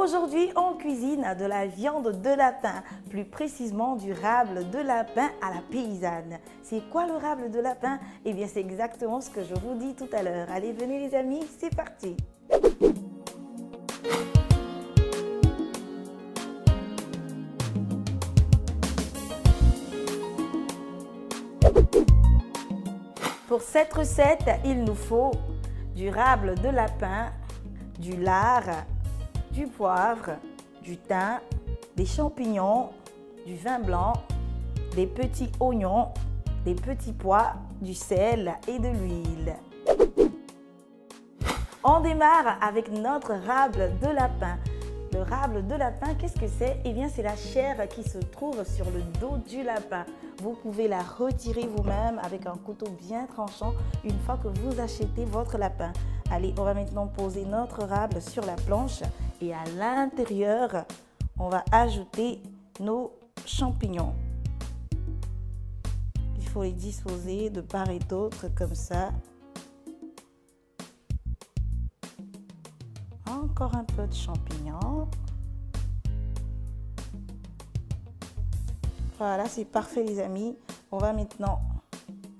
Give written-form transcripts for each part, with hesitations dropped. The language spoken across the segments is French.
Aujourd'hui, on cuisine de la viande de lapin, plus précisément du rable de lapin à la paysanne. C'est quoi le rable de lapin? Eh bien, c'est exactement ce que je vous dis tout à l'heure. Allez, venez les amis, c'est parti! Pour cette recette, il nous faut du rable de lapin, du lard, du poivre, du thym, des champignons, du vin blanc, des petits oignons, des petits pois, du sel et de l'huile. On démarre avec notre rable de lapin. Le rable de lapin, qu'est-ce que c'est? Eh bien, c'est la chair qui se trouve sur le dos du lapin. Vous pouvez la retirer vous-même avec un couteau bien tranchant une fois que vous achetez votre lapin. Allez, on va maintenant poser notre rable sur la planche et à l'intérieur, on va ajouter nos champignons. Il faut les disposer de part et d'autre comme ça. Encore un peu de champignons. Voilà, c'est parfait les amis. On va maintenant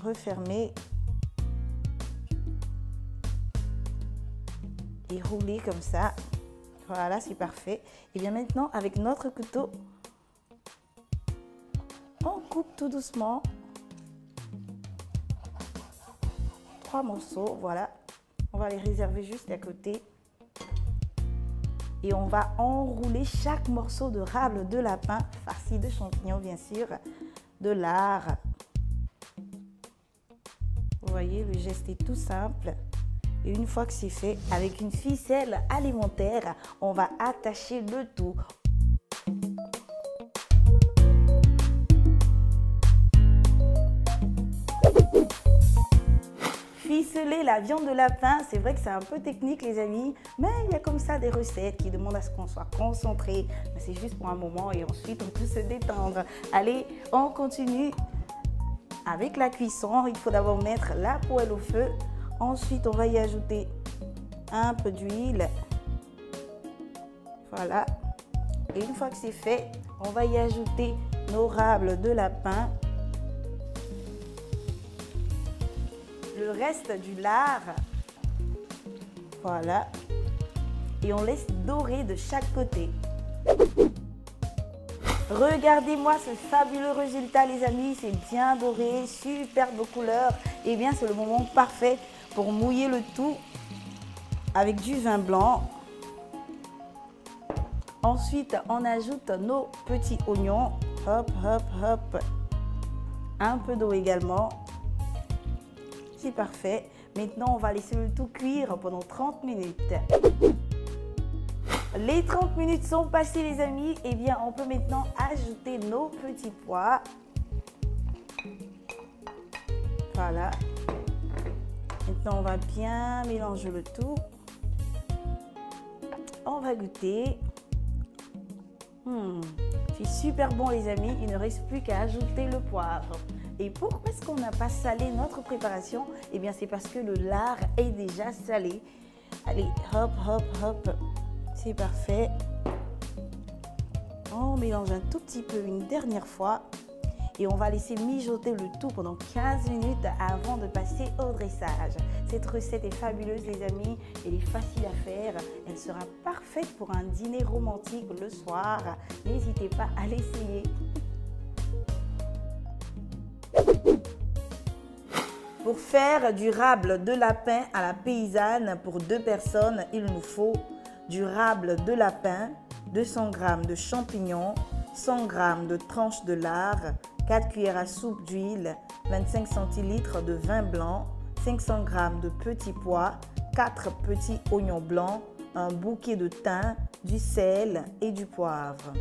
refermer et rouler comme ça. Voilà, c'est parfait. Et bien maintenant, avec notre couteau, on coupe tout doucement 3 morceaux. Voilà, on va les réserver juste à côté. Et on va enrouler chaque morceau de rable de lapin, farci de champignons bien sûr, de lard. Vous voyez, le geste est tout simple. Et une fois que c'est fait, avec une ficelle alimentaire, on va attacher le tout. Ficeler la viande de lapin, c'est vrai que c'est un peu technique les amis, mais il y a comme ça des recettes qui demandent à ce qu'on soit concentré. Mais c'est juste pour un moment et ensuite on peut se détendre. Allez, on continue avec la cuisson. Il faut d'abord mettre la poêle au feu. Ensuite, on va y ajouter un peu d'huile. Voilà. Et une fois que c'est fait, on va y ajouter nos rables de lapin. Le reste du lard, voilà, et on laisse dorer de chaque côté. Regardez-moi ce fabuleux résultat les amis, c'est bien doré, superbe couleur. Et bien c'est le moment parfait pour mouiller le tout avec du vin blanc. Ensuite on ajoute nos petits oignons, hop hop hop, un peu d'eau également. C'est parfait. Maintenant, on va laisser le tout cuire pendant 30 minutes. Les 30 minutes sont passées, les amis. Eh bien, on peut maintenant ajouter nos petits pois. Voilà. Maintenant, on va bien mélanger le tout. On va goûter. C'est super bon, les amis. Il ne reste plus qu'à ajouter le poivre. Et pourquoi est-ce qu'on n'a pas salé notre préparation? Eh bien, c'est parce que le lard est déjà salé. Allez, hop, hop, hop. C'est parfait. On mélange un tout petit peu une dernière fois. Et on va laisser mijoter le tout pendant 15 minutes avant de passer au dressage. Cette recette est fabuleuse, les amis. Elle est facile à faire. Elle sera parfaite pour un dîner romantique le soir. N'hésitez pas à l'essayer. Pour faire du rable de lapin à la paysanne pour 2 personnes, il nous faut du rable de lapin, 200 g de champignons, 100 g de tranches de lard, 4 cuillères à soupe d'huile, 25 centilitres de vin blanc, 500 g de petits pois, 4 petits oignons blancs, un bouquet de thym, du sel et du poivre.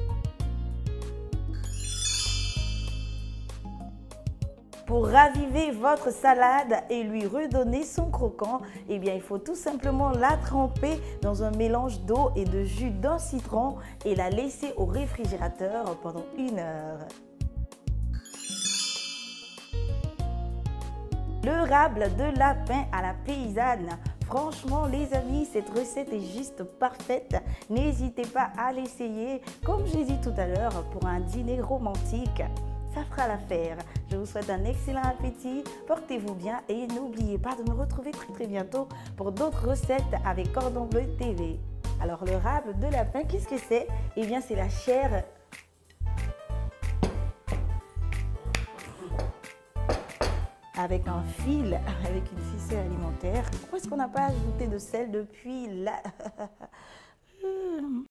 Pour raviver votre salade et lui redonner son croquant, eh bien, il faut tout simplement la tremper dans un mélange d'eau et de jus d'un citron et la laisser au réfrigérateur pendant 1 heure. Le rable de lapin à la paysanne. Franchement, les amis, cette recette est juste parfaite. N'hésitez pas à l'essayer. Comme j'ai dit tout à l'heure, pour un dîner romantique, ça fera l'affaire. Je vous souhaite un excellent appétit. Portez-vous bien et n'oubliez pas de me retrouver très bientôt pour d'autres recettes avec Cordon Bleu TV. Alors, le rable de lapin, qu'est-ce que c'est? Eh bien, c'est la chair avec un fil, avec une ficelle alimentaire. Pourquoi est-ce qu'on n'a pas ajouté de sel depuis là?